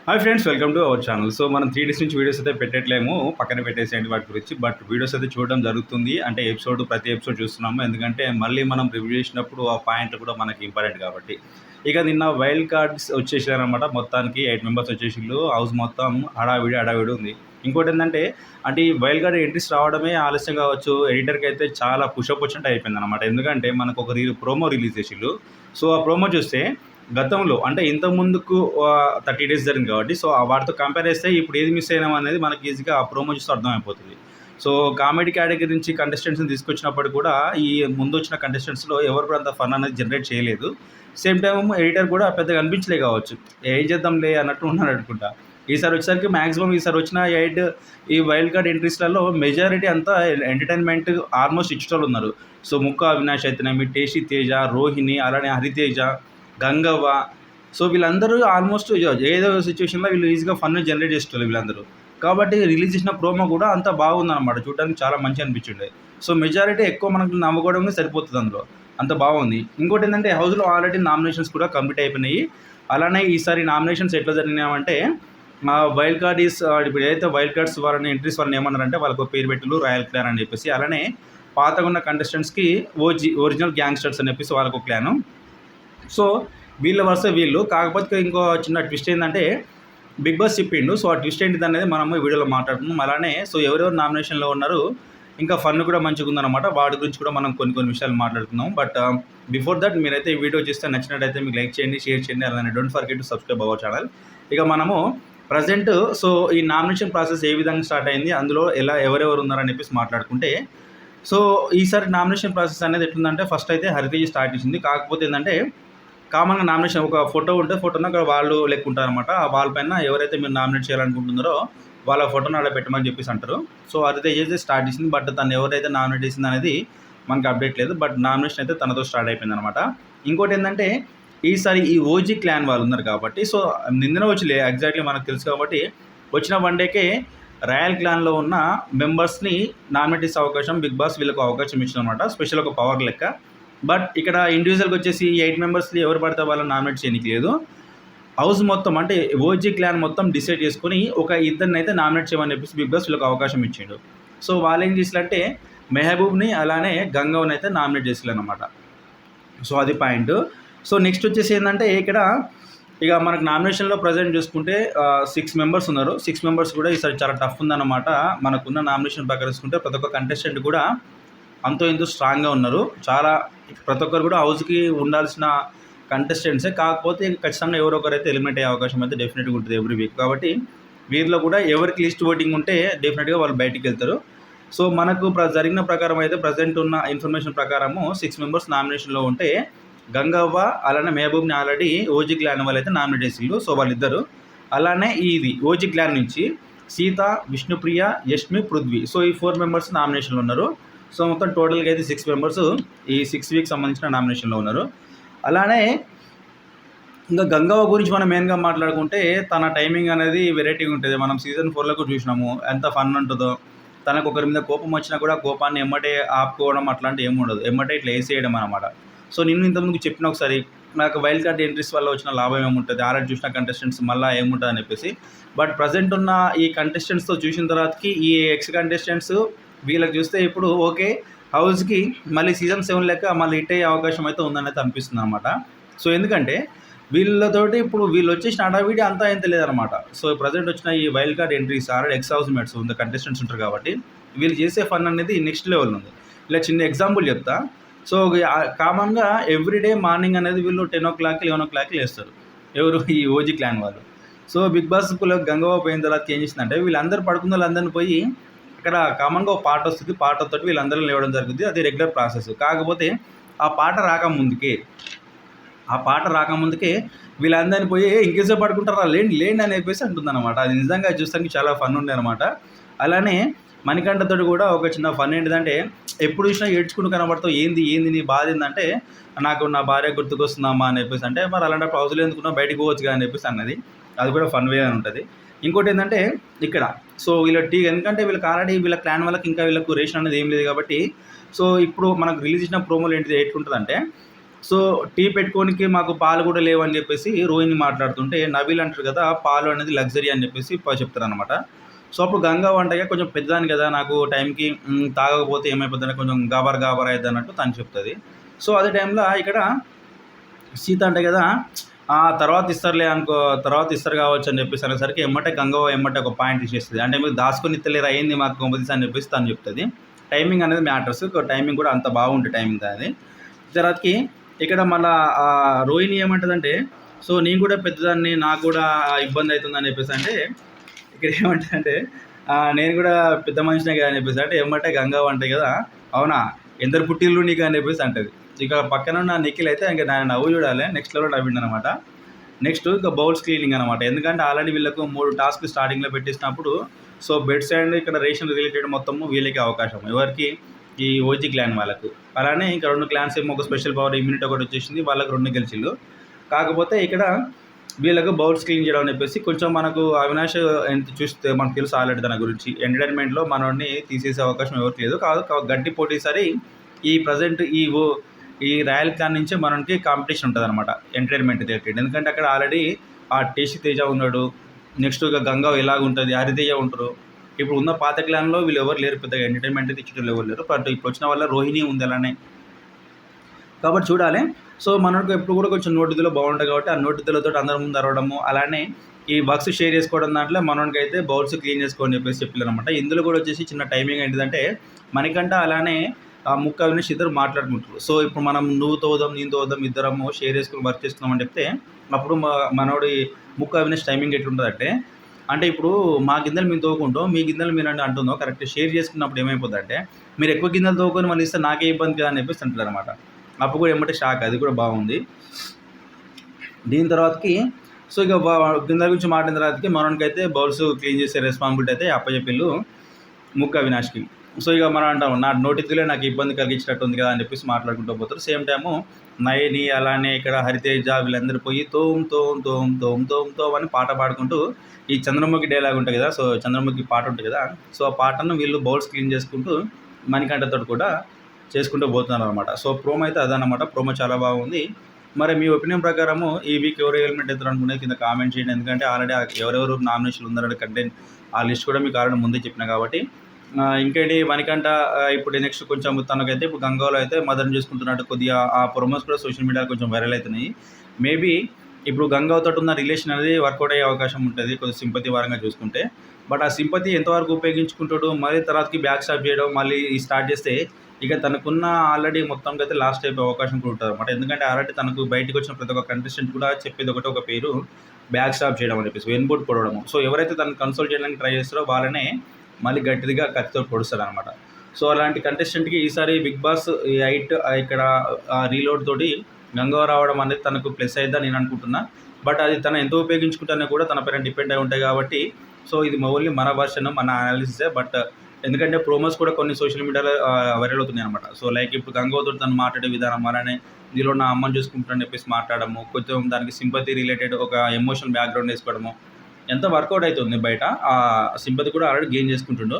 Hi friends, welcome to our channel. So మనం 3 days నుంచి videos అయితే పెట్టట్లేము, పక్కన పెట్టేసేయండి వాటి గురించి. బట్ వీడియోస్ అయితే చూడడం జరుగుతుంది. అంటే ప్రతి ఎపిసోడ్ చూస్తున్నాము. ఎందుకంటే మళ్ళీ మనం రివ్యూ చేసినప్పుడు ఆ పాయింట్లు కూడా మనకి ఇంపార్టెంట్ కాబట్టి. ఇక నిన్న వైల్డ్ కార్డ్స్ వచ్చేసారనమాట. మొత్తానికి 8 మెంబర్స్ వచ్చేసిళ్ళు. హౌస్ మొత్తం హడావిడి ఉంది. ఇంకోటి ఏంటంటే ఈ వైల్డ్ కార్డ్ ఎంట్రీస్ రావడమే ఆలస్యం కావచ్చు. ఎడిటర్కి అయితే చాలా పుషప్ వచ్చినట్టు అయిపోయింది అనమాట. ఎందుకంటే మనకు ఒక ప్రోమో రిలీజ్ చేసిళ్ళు. సో ఆ ప్రోమో చూస్తే గతంలో అంటే ఇంతకుముందుకు 30 డేస్ జరిగింది కాబట్టి, సో వాటితో కంపేర్ చేస్తే ఇప్పుడు ఏది మిస్ అయినాం అనేది మనకి ఈజీగా ఆ ప్రోమో చూస్తే అర్థమైపోతుంది. సో కామెడీ కేటగిరీ నుంచి కంటెస్టెంట్స్ని తీసుకొచ్చినప్పుడు కూడా ఈ ముందు వచ్చిన కంటెస్టెంట్స్లో ఎవరు కూడా అంత ఫన్ అనేది జనరేట్ చేయలేదు. సేమ్ టైం ఎడిటర్ కూడా పెద్దగా అనిపించలే కావచ్చు, ఏం చేద్దాంలే అన్నట్టు ఉన్నాడు అనుకుంటా. ఈసారి వచ్చేసరికి మ్యాక్సిమం ఈసారి వచ్చిన ఈ వైల్డ్ కార్డ్ ఎంట్రీస్లలో మెజారిటీ అంతా ఎంటర్టైన్మెంట్ ఆల్మోస్ట్ ఇచ్చేటోళ్ళు ఉన్నారు. సో ముక్క అవినాష్ అయితేనేమి, టేషి తేజ, రోహిణి, అలానే హరితేజ, గంగవ్వ. సో వీళ్ళందరూ ఆల్మోస్ట్ ఏదో సిచ్యువేషన్లో వీళ్ళు ఈజీగా ఫన్ జనరేట్ చేసేవాళ్ళు వీళ్ళందరూ. కాబట్టి రిలీజ్ చేసిన ప్రోమో కూడా అంత బాగుందన్నమాట, చూడడానికి చాలా మంచి అనిపించింది. సో మెజారిటీ ఎక్కువ మనకు నవ్వుకోవడమే సరిపోతుంది అందులో, అంత బాగుంది. ఇంకోటి ఏంటంటే హౌస్లో ఆల్రెడీ నామినేషన్స్ కూడా కంప్లీట్ అయిపోయినాయి. అలానే ఈసారి నామినేషన్స్ ఎట్లా జరిగినాయంటే వైల్డ్ కార్డ్ ఇప్పుడు ఏదైతే వైల్డ్ కార్డ్స్ వాళ్ళని ఎంట్రీస్ వాళ్ళని ఏమన్నారంటే వాళ్ళకు పేరు పెట్టిలు రాయల్ క్లాన్ అని చెప్పేసి, అలానే పాతగా ఉన్న కంటెస్టెంట్స్కి ఒరిజినల్ గ్యాంగ్స్టర్స్ అని చెప్పేసి వాళ్ళకు క్లాను. సో వీళ్ళ వరుస వీళ్ళు. కాకపోతే ఇంకో చిన్న ట్విస్ట్ ఏంటంటే బిగ్ బాస్ చెప్పిండు. సో ఆ ట్విస్ట్ ఏంటిది అనేది మనము వీడియోలో మాట్లాడుతున్నాం. అలానే సో ఎవరెవరు నామినేషన్లో ఉన్నారు, ఇంకా ఫన్ కూడా మంచిగా ఉందన్నమాట. వాటి గురించి కూడా మనం కొన్ని విషయాలు మాట్లాడుతున్నాం. బట్ బిఫోర్ దట్ మీరైతే ఈ వీడియో చూస్తే నచ్చినట్టయితే మీకు లైక్ చేయండి, షేర్ చేయండి, అలానే don't forget to subscribe our channel. ఇక మనము ప్రజెంట్ సో ఈ నామినేషన్ ప్రాసెస్ ఏ విధంగా స్టార్ట్ అయింది, అందులో ఎవరెవరు ఉన్నారని చెప్పేసి మాట్లాడుకుంటే, సో ఈసారి నామినేషన్ ప్రాసెస్ అనేది ఎట్లుందంటే ఫస్ట్ అయితే హరితేజ స్టార్ట్ చేసింది. కాకపోతే ఏంటంటే కామన్గా నామినేషన్ ఒక ఫోటో ఉంటే ఫోటోను అక్కడ వాళ్ళు లెక్కుంటారు అనమాట. ఆ వాల్ పైన ఎవరైతే మీరు నామినేట్ చేయాలనుకుంటున్నారో వాళ్ళ ఫోటోను అక్కడ పెట్టమని చెప్పేసి అంటారు. సో హరితేజ అయితే స్టార్ట్ చేసింది. బట్ తను ఎవరైతే నామినేట్ చేసింది అనేది మనకు అప్డేట్ లేదు. బట్ నామినేషన్ అయితే తనతో స్టార్ట్ అయిపోయింది అనమాట. ఇంకోటి ఏంటంటే ఈసారి ఈ ఓజీ క్లాన్ వాళ్ళు ఉన్నారు కాబట్టి, సో నిన్న వచ్చి ఎగ్జాక్ట్లీ మనకు తెలుసు కాబట్టి వచ్చిన వన్ డేకే రాయల్ క్లాన్లో ఉన్న మెంబర్స్ని నామినేట్ చేసే అవకాశం బిగ్ బాస్ వీళ్ళకు అవకాశం ఇచ్చింది అనమాట. స్పెషల్ ఒక పవర్ లెక్క. బట్ ఇక్కడ ఇండివిజువల్గా వచ్చేసి 8 మెంబర్స్ని ఎవరు పడితే వాళ్ళని నామినేట్ చేయడానికి లేదు. హౌస్ మొత్తం అంటే ఓజీ క్లాన్ మొత్తం డిసైడ్ చేసుకుని ఒక ఇద్దరిని అయితే నామినేట్ చేయమని చెప్పేసి బిగ్ బాస్ వీళ్ళకి అవకాశం ఇచ్చిండు. సో వాళ్ళు ఏం చేసినంటే మెహబూబ్ని అలానే గంగవ్వని అయితే నామినేట్ చేసిలన్నమాట. సో అది పాయింట్. సో నెక్స్ట్ వచ్చేసి ఏంటంటే ఇక్కడ ఇక మనకు నామినేషన్లో ప్రజెంట్ చూసుకుంటే 6 మెంబర్స్ ఉన్నారు. 6 మెంబర్స్ కూడా ఈసారి చాలా టఫ్ ఉందన్నమాట. మనకున్న నామినేషన్ ప్రకారం చూసుకుంటే ప్రతి ఒక్క కంటెస్టెంట్ కూడా అంతో ఇంతో స్ట్రాంగ్గా ఉన్నారు. చాలా ప్రతి ఒక్కరు కూడా హౌస్కి ఉండాల్సిన కంటెస్టెంట్సే. కాకపోతే ఖచ్చితంగా ఎవరో ఒకరైతే ఎలిమినేట్ అయ్యే అవకాశం అయితే డెఫినెట్గా ఉంటుంది ఎవ్రీ వీక్. కాబట్టి వీరిలో కూడా ఎవరికి లిస్ట్ ఓటింగ్ ఉంటే డెఫినెట్గా వాళ్ళు బయటికి వెళ్తారు. సో మనకు జరిగిన ప్రకారం అయితే ప్రజెంట్ ఉన్న ఇన్ఫర్మేషన్ ప్రకారము 6 మెంబర్స్ నామినేషన్లో ఉంటే గంగవ్వ అలానే మెహబూబ్ని ఆల్రెడీ ఓజీ క్లాన్ వాళ్ళు అయితే నామినేట్ చేసిళ్ళు. సో వాళ్ళిద్దరు. అలానే ఇది ఓజీ క్లాన్ నుంచి సీత, విష్ణుప్రియ, యష్మి, పృథ్వీ. సో ఈ 4 మెంబర్స్ నామినేషన్లో ఉన్నారు. సో మొత్తం టోటల్గా అయితే 6 మెంబర్స్ ఈ 6 వీక్ సంబంధించిన నామినేషన్లో ఉన్నారు. అలానే ఇంకా గంగవ్వ గురించి మనం మెయిన్గా మాట్లాడుకుంటే తన టైమింగ్ అనేది వెరైటీగా ఉంటుంది. మనం సీజన్ 4లో కూడా చూసినాము ఎంత ఫన్ ఉంటుందో. తనకు ఒకరి మీద కోపం వచ్చినా కూడా కోపాన్ని ఎమ్మటే ఆపుకోవడం అట్లాంటి ఏమి ఉండదు, ఎమ్మటే ఇట్లా వేసేయడం అనమాట. సో నేను ఇంతకుముందు చెప్పిన ఒకసారి నాకు వైల్డ్ కార్డ్ ఎంట్రీస్ వల్ల వచ్చిన లాభం ఏముంటుంది, ఆల్రెడీ చూసిన కంటెస్టెంట్స్ మళ్ళీ ఏముంటుంది అని చెప్పేసి. బట్ ప్రజెంట్ ఉన్న ఈ కంటెస్టెంట్స్తో చూసిన తర్వాతకి ఈ ఎక్స్ కంటెస్టెంట్స్ వీళ్ళకి చూస్తే ఇప్పుడు ఓకే హౌస్కి మళ్ళీ సీజన్ 7 లెక్క మళ్ళీ హిట్ అయ్యే అవకాశం అయితే ఉందనైతే అనిపిస్తుంది అనమాట. సో ఎందుకంటే వీళ్ళతోటి ఇప్పుడు వీళ్ళు వచ్చేసిన హడావిడి అంతా ఏం తెలియదనమాట. సో ప్రజెంట్ వచ్చిన ఈ wild card entries already X house mates ఉంది కంటెస్టెంట్స్ ఉంటారు కాబట్టి వీళ్ళు చేసే ఫన్ అనేది నెక్స్ట్ లెవెల్ ఉంది. ఇలా చిన్న ఎగ్జాంపుల్ చెప్తా. సో కామన్గా ఎవ్రీడే మార్నింగ్ అనేది వీళ్ళు 10 o'clock 11 o'clock లేస్తారు. ఎవరు ఈ ఓజీ క్లాన్ వాళ్ళు. సో బిగ్ బాస్ గంగవ్వ పోయిన తర్వాత ఏం చేసిందంటే వీళ్ళందరూ పడుకున్న వాళ్ళందరినీ పోయి ఇక్కడ కామన్గా ఒక పాట వస్తుంది, పాటతో వీళ్ళందరూ లేవడం జరుగుతుంది. అది రెగ్యులర్ ప్రాసెస్. కాకపోతే ఆ పాట రాకముందుకే వీళ్ళందరినీ పోయి ఇంకేసేపు పడుకుంటారా లేండి అని చెప్పేసి అంటుందన్నమాట. అది నిజంగా చూస్తానికి చాలా ఫన్ ఉండే అనమాట. అలానే మణికంఠతో కూడా ఒక చిన్న ఫన్ ఏంటిదంటే ఎప్పుడు చూసినా ఏడ్చుకుంటూ కనబడతావు, ఏంది నీ బాధ ఏంటంటే నాకు నా భార్య గుర్తుకొస్తుందమ్మా అని చెప్పేసి అంటే, మరి అలాంటప్పుడు హౌస్లో ఎందుకున్నా బయటకు పోవచ్చు అని చెప్పేసి అన్నది. అది కూడా ఫన్ వే అని ఉంటుంది. ఇంకోటి ఏంటంటే ఇక్కడ సో వీళ్ళ ఎందుకంటే వీళ్ళకి ఆల్రెడీ వీళ్ళ క్లాన్ వాళ్ళకి ఇంకా వీళ్ళకు రేషన్ అనేది ఏం లేదు కాబట్టి, సో ఇప్పుడు మనకు రిలీజ్ చేసిన ప్రోమోలు ఎట్లుంటుందంటే సో టీ పెట్టుకోనికి మాకు పాలు కూడా లేవని చెప్పేసి రోహిణి మాట్లాడుతుంటే నవీల్ అంటారు కదా పాలు అనేది లగ్జరీ అని చెప్పేసి చెప్తారనమాట. సో అప్పుడు గంగా వంటగా కొంచెం పెద్దదాన్ని కదా నాకు టైంకి తాగకపోతే ఏమైపోతుందని కొంచెం గాబర్ గాబర్ అవుతుంది అన్నట్టు తను చెప్తుంది. సో అదే టైంలో ఇక్కడ సీత అంటే కదా తర్వాత ఇస్తారులే అనుకో, తర్వాత ఇస్తారు కావచ్చు అని చెప్పేసి అనేసరికి ఎమ్మటే ఒక పాయింట్ ఇచ్చేస్తుంది. అంటే మీరు దాచుకొని ఇస్తలేరు అయింది మాకు కొంపదీసి అని చెప్పేసి తను చెప్తుంది. టైమింగ్ అనేది మ్యాటర్స్, టైమింగ్ కూడా అంత బాగుంటుంది టైమింగ్ అది. తర్వాతకి ఇక్కడ మళ్ళీ రోహిణి ఏమంటుందంటే సో నేను కూడా పెద్దదాన్ని నాకు కూడా ఇబ్బంది అవుతుందని చెప్పేసి అంటే ఇక్కడ ఏమంటుందంటే నేను కూడా పెద్ద మనిషినే కదా అని చెప్పేసి అంటే ఏమంటే గంగా అంటాయి కదా అవునా ఎందరు పుట్టిల్లు నీకు అని చెప్పేసి అంటది. ఇక పక్కన ఉన్న నిఖిల్ అయితే ఇంకా నేను నవ్వు చూడాలి నెక్స్ట్ లెవెల్ నవ్విండు అనమాట. నెక్స్ట్ ఇక బౌల్స్ క్లీనింగ్ అనమాట. ఎందుకంటే ఆల్రెడీ వీళ్ళకు 3 టాస్క్లు స్టార్టింగ్లో పెట్టించినప్పుడు సో బెడ్స్ అండ్ ఇక్కడ రేషన్ రిలేటెడ్ మొత్తము వీళ్ళకి అవకాశం, ఎవరికి ఈ ఓజీ క్లాన్ వాళ్ళకు. అలానే ఇంకా 2 క్లాన్స్ ఏమో ఒక స్పెషల్ పవర్ ఇమ్యూనిటీ ఒకటి వచ్చేసింది, వాళ్ళకి 2 గెలిచిళ్ళు. కాకపోతే ఇక్కడ వీళ్ళకు బౌల్స్ క్లీన్ చేయడం అని చెప్పేసి కొంచెం మనకు అవినాష్ ఎంత చూస్తే మనకు తెలుసు ఆల్రెడీ తన గురించి. ఎంటర్టైన్మెంట్లో మనల్ని తీసేసే అవకాశం ఎవరికి లేదు. గట్టి పోటీ సరి ఈ ప్రజెంట్ ఈ రాయల్ క్లాన్ నుంచే మనకి కాంపిటీషన్ ఉంటుంది అనమాట ఎంటర్టైన్మెంట్ రిలేటెడ్. ఎందుకంటే అక్కడ ఆల్రెడీ ఆ టేషి తేజ ఉన్నాడు, నెక్స్ట్ ఇక గంగా ఎలాగుంటుంది, హరితేజ ఉంటారు. ఇప్పుడు ఉన్న పాత క్లాన్లో వీళ్ళు ఎవరు లేరు, పెద్దగా ఎంటర్టైన్మెంట్ అయితే ఇచ్చేటోళ్ళు ఎవరు లేరు. బట్ ఇప్పుడు వచ్చిన వల్ల రోహిణి ఉంది అలానే, కాబట్టి చూడాలి. సో మనకు ఎప్పుడు కూడా కొంచెం నోటిదిలో బాగుంటుంది కాబట్టి ఆ నోటిదిలతో అందరి ముందు అరవడము, అలానే ఈ వర్క్స్ షేర్ చేసుకోవడం దాంట్లో మనకి అయితే బౌల్స్ క్లీన్ చేసుకోని చెప్పేసి చెప్పారనమాట. ఇందులో కూడా వచ్చేసి చిన్న టైమింగ్ ఏంటిదంటే మనకంట అలానే ముక్క అవినాష్ ఇద్దరు మాట్లాడుకుంటారు. సో ఇప్పుడు మనం నువ్వు తోదాం నేను తోదాం ఇద్దరము షేర్ చేసుకుని వర్క్ చేసుకున్నాం అని చెప్తే అప్పుడు మనోడి ముక్క అవినాష్ టైమింగ్ ఎట్లుంటుందంటే అంటే ఇప్పుడు మా గిన్నెలు మేము తోకుంటాం మీ గిన్నెలు మీరు అంటే అంటుందో కరెక్ట్ షేర్ చేసుకున్నప్పుడు ఏమైపోతుంది అంటే మీరు ఎక్కువ గిన్నెలు తోకొని మళ్ళీ ఇస్తే నాకే ఇబ్బంది కదా అని చెప్పేసి అంటారు అనమాట. అప్పుడు కూడా ఏమంటే షాక్, అది కూడా బాగుంది. దీని తర్వాతకి సో ఇక గిన్నెల గురించి మాట్లాడిన తర్వాతకి మనోనికి అయితే బౌల్స్ క్లీన్ చేసే రెస్పాన్సిబిలిటీ అయితే అప్పచెప్పిల్లు ముక్క అవినాష్కి. సో ఇక మనం అంటాం నా నోటితులే నాకు ఇబ్బంది కలిగించినట్టు ఉంది కదా అని చెప్పేసి మాట్లాడుకుంటూ పోతారు. సేమ్ టైము నయని అలానే ఇక్కడ హరితేజ వీళ్ళందరూ పోయి తోమ్ తోమ్ తోమ్ తోమ్ తోమ్ తోమ్ అని పాట పాడుకుంటూ ఈ చంద్రముఖి డైలాగ్ ఉంటుంది కదా, సో చంద్రముఖి పాట ఉంటుంది కదా, సో ఆ పాటను వీళ్ళు బౌల్స్ క్లీన్ చేసుకుంటూ మణికంఠతో కూడా చేసుకుంటూ పోతున్నారు అనమాట. సో ప్రోమో అయితే అదనమాట. ప్రోమో చాలా బాగుంది. మరి మీ ఒపీనియన్ ప్రకారము ఈ వీక్ ఎవరు ఎలిమెంట్ అవుతారు అనుకునేది కింద కామెంట్ చేయండి. ఎందుకంటే ఆల్రెడీ ఎవరెవరు నామినేషన్లు ఉన్నారో కంటెంట్ ఆ లిస్ట్ కూడా మీకు ఆల్రెడీ ముందే చెప్పిన కాబట్టి. ఇంకేంటి మణికంఠ ఇప్పుడు నెక్స్ట్ కొంచెం తనకైతే ఇప్పుడు గంగాలో అయితే మదర్ని చూసుకుంటున్నట్టు కొద్దిగా ఆ ప్రొమోస్ కూడా సోషల్ మీడియాలో కొంచెం వైరల్ అవుతున్నాయి. మేబీ ఇప్పుడు గంగాతో ఉన్న రిలేషన్ అనేది వర్కౌట్ అయ్యే అవకాశం ఉంటుంది కొద్దిగా సింపతి వారంగా చూసుకుంటే. బట్ ఆ సింపతి ఎంతవరకు ఉపయోగించుకుంటాడు, మళ్ళీ తర్వాతకి బ్యాక్ స్టాప్ చేయడం మళ్ళీ స్టార్ట్ చేస్తే ఇక తనకున్న ఆల్రెడీ మొత్తంకి అయితే లాస్ట్ అయిపోయే అవకాశం కూడా ఉంటుంది అనమాట. ఎందుకంటే ఆల్రెడీ తనకు బయటకు వచ్చిన ప్రతి ఒక్క కంటెస్టెంట్ కూడా చెప్పేది ఒక పేరు బ్యాక్ స్టాప్ చేయడం అని చెప్పేసి వెన్బోర్డ్ పొడవడము. సో ఎవరైతే తనను కన్సోల్ చేయడానికి ట్రై చేస్తారో వాళ్ళనే మళ్ళీ గట్టిగా కత్తితో పొడుస్తారు అనమాట. సో అలాంటి కంటెస్టెంట్కి ఈసారి బిగ్ బాస్ ఈ హైట్ ఇక్కడ రీలోడ్ తోటి గంగవ రావడం అనేది తనకు ప్లస్ అయిద్దని నేను అనుకుంటున్నా. బట్ అది తను ఎంత ఉపయోగించుకుంటానో కూడా తన పైన డిపెండ్ అయి ఉంటాయి కాబట్టి సో ఇది ఓన్లీ మన వర్షన్ మన అనాలిసిసే. బట్ ఎందుకంటే ప్రోమోస్ కూడా కొన్ని సోషల్ మీడియాలో వైరల్ అవుతున్నాయి అనమాట. సో లైక్ ఇప్పుడు గంగవతో తను మాట్లాడే విధానం అలానే దీనిలో నా అమ్మని చూసుకుంటానని చెప్పేసి మాట్లాడము, కొంచెం దానికి సింపతి రిలేటెడ్ ఒక ఎమోషనల్ బ్యాక్గ్రౌండ్ వేసుకోవడము ఎంత వర్కౌట్ అవుతుంది. బయట ఆ సింపతి కూడా ఆల్రెడీ గెయిన్ చేసుకుంటుండో,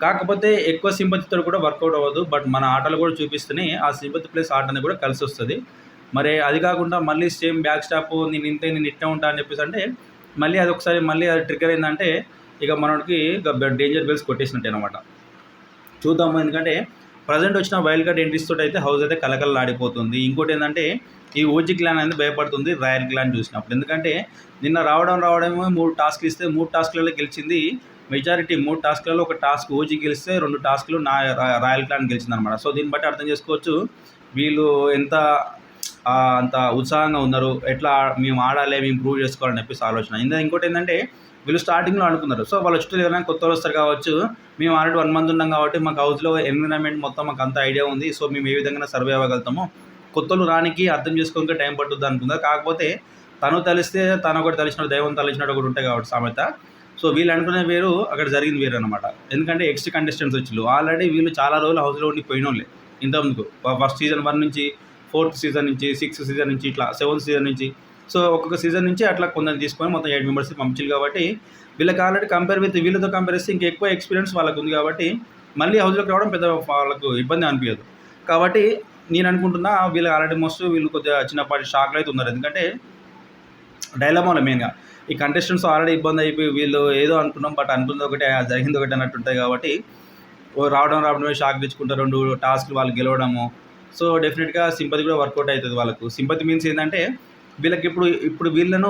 కాకపోతే ఎక్కువ సింపతితో కూడా వర్కౌట్ అవ్వదు. బట్ మన ఆటలు కూడా చూపిస్తేనే ఆ సింపతి ప్లస్ ఆట అనేది కూడా కలిసి వస్తుంది. మరి అది కాకుండా మళ్ళీ సేమ్ బ్యాక్ స్టాప్ నేను ఇట్టే ఉంటా అని చెప్పేసి అంటే మళ్ళీ అది ఒకసారి మళ్ళీ అది ట్రిగ్గర్ అయిందంటే ఇక మనకి డేంజర్ బెల్స్ కొట్టేసినట్టే అనమాట. చూద్దాము. ఎందుకంటే ప్రజెంట్ వచ్చిన వైల్డ్ కార్డ్ ఎంట్రీస్ తోటి అయితే హౌస్ అయితే కలకలలాడిపోతుంది. ఇంకోటి ఏంటంటే ఈ ఓజీ క్లాన్ అనేది భయపడుతుంది రాయల్ క్లాన్ చూసినప్పుడు. ఎందుకంటే నిన్న రావడమేమో 3 టాస్క్లు ఇస్తే 3 టాస్క్లలో గెలిచింది మెజారిటీ. 3 టాస్క్లలో ఒక టాస్క్ ఓజీ గెలిస్తే 2 టాస్క్లు రాయల్ క్లాన్ గెలిచింది అనమాట. సో దీన్ని బట్టి అర్థం చేసుకోవచ్చు వీళ్ళు ఎంత అంత ఉత్సాహంగా ఉన్నారు, ఎట్లా మేము ఆడాలి మేము ప్రూవ్ చేసుకోవాలని చెప్పేసి ఆలోచన. ఇంకోటి ఏంటంటే వీళ్ళు స్టార్టింగ్లో అనుకున్నారు. సో వాళ్ళ చుట్టూ ఎవరైనా కొత్త వస్తారు కావచ్చు, మేము ఆల్రెడీ 1 మంత్ ఉన్నాం కాబట్టి మాకు హౌస్లో ఎన్విరాన్మెంట్ మొత్తం మాకు అంత ఐడియా ఉంది. సో మేము ఏ విధంగా సర్వే అవ్వగలుగుతామో, కొత్తలు రానికి అర్థం చేసుకోవడానికి టైం పట్టుద్ది అనుకుందా. కాకపోతే తను తలిస్తే తను ఒకటి తలిచినట్టు దైవం తలిచినట్టు ఒకటి ఉంటాయి కాబట్టి సామెత. సో వీళ్ళు అనుకునే వేరు, అక్కడ జరిగింది వేరు అనమాట. ఎందుకంటే ఎక్స్ట్రా కంటెస్టెంట్స్ వచ్చి ఆల్రెడీ వీళ్ళు చాలా రోజులు హౌస్లో ఉండి పోయిన వాళ్ళే ఇంతకుముందుకు. ఫస్ట్ సీజన్ 1 నుంచి 4th సీజన్ నుంచి 6th సీజన్ నుంచి ఇట్లా 7th సీజన్ నుంచి సో ఒక్కొక్క సీజన్ నుంచి అట్లా కొందరు తీసుకొని మొత్తం 8 మెంబర్స్ పంపించారు కాబట్టి వీళ్ళకి ఆల్రెడీ కంపేర్ విత్ వీళ్ళతో కంపేర్ చేస్తే ఇంకా ఎక్కువ ఎక్స్పీరియన్స్ వాళ్ళకు ఉంది కాబట్టి మళ్ళీ హౌస్లోకి రావడం పెద్ద వాళ్ళకు ఇబ్బంది అనిపించదు. కాబట్టి నేను అనుకుంటున్నా వీళ్ళు ఆల్రెడీ మోస్ట్ వీళ్ళు కొద్దిగా చిన్నపాటి షాక్లో అయితే ఉన్నారు. ఎందుకంటే డైలమాలో మెయిన్గా ఈ కంటెస్టెంట్స్ ఆల్రెడీ ఇబ్బంది అయిపోయి వీళ్ళు ఏదో అనుకున్నాం, బట్ అనుకున్నది ఒకటే జరిగింది ఒకటి అన్నట్టు ఉంటుంది. కాబట్టి రావడమే షాక్ తెచ్చుకుంటారు, 2 టాస్క్లు వాళ్ళు గెలవడము. సో డెఫినెట్గా సింపతి కూడా వర్కౌట్ అవుతుంది వాళ్ళకు. సింపతి మీన్స్ ఏంటంటే వీళ్ళకి ఇప్పుడు వీళ్ళను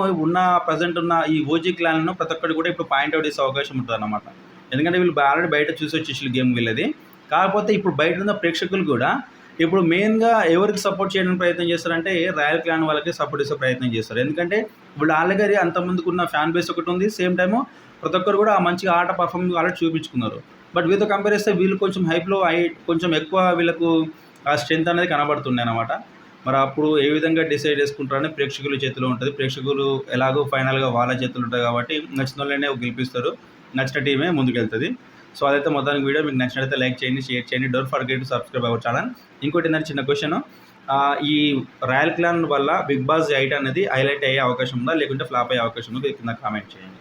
ప్రజెంట్ ఉన్న ఈ ఓజీ క్లాన్లను ప్రతి ఒక్కటి కూడా ఇప్పుడు పాయింట్అవుట్ చేసే అవకాశం ఉంటుంది అన్నమాట. ఎందుకంటే వీళ్ళు ఆల్రెడీ బయట చూసి వచ్చేసి గేమ్ వీళ్ళది. కాకపోతే ఇప్పుడు బయట ఉన్న ప్రేక్షకులు కూడా ఇప్పుడు మెయిన్గా ఎవరికి సపోర్ట్ చేయడానికి ప్రయత్నం చేస్తారంటే రాయల్ క్లాన్ వాళ్ళకి సపోర్ట్ చేసే ప్రయత్నం చేస్తారు. ఎందుకంటే వీళ్ళు ఆల్రెడీ అంతమందికి ఉన్న ఫ్యాన్ బేస్ ఒకటి ఉంది. సేమ్ టైము ప్రతి ఒక్కరు కూడా మంచిగా ఆట పర్ఫార్మెన్స్ ఆల్రెడీ చూపించుకున్నారు. బట్ వీళ్ళతో కంపేర్ చేస్తే వీళ్ళు కొంచెం హైప్లో కొంచెం ఎక్కువ వీళ్ళకు ఆ స్ట్రెంత్ అనేది కనబడుతుంది అన్నమాట. మరి అప్పుడు ఏ విధంగా డిసైడ్ చేసుకుంటారని ప్రేక్షకుల చేతిలో ఉంటుంది. ప్రేక్షకులు ఎలాగో ఫైనల్గా వాళ్ళ చేతులు ఉంటుంది కాబట్టి నచ్చిన వాళ్ళనే గెలిపిస్తారు, నచ్చిన టీమే ముందుకెళ్తుంది. సో అదైతే మొత్తానికి వీడియో మీకు నచ్చినట్లయితే లైక్ చేయండి, షేర్ చేయండి. Don't forget to subscribe our channel. ఇంకోటి ఏంటంటే చిన్న క్వశ్చన్, ఈ రాయల్ క్లాన్ వల్ల బిగ్ బాస్ 8 అనేది హైలైట్ అయ్యే అవకాశం ఉందా, లేకుంటే ఫ్లాప్ అయ్యే అవకాశం ఉందా? కింద కామెంట్ చేయండి.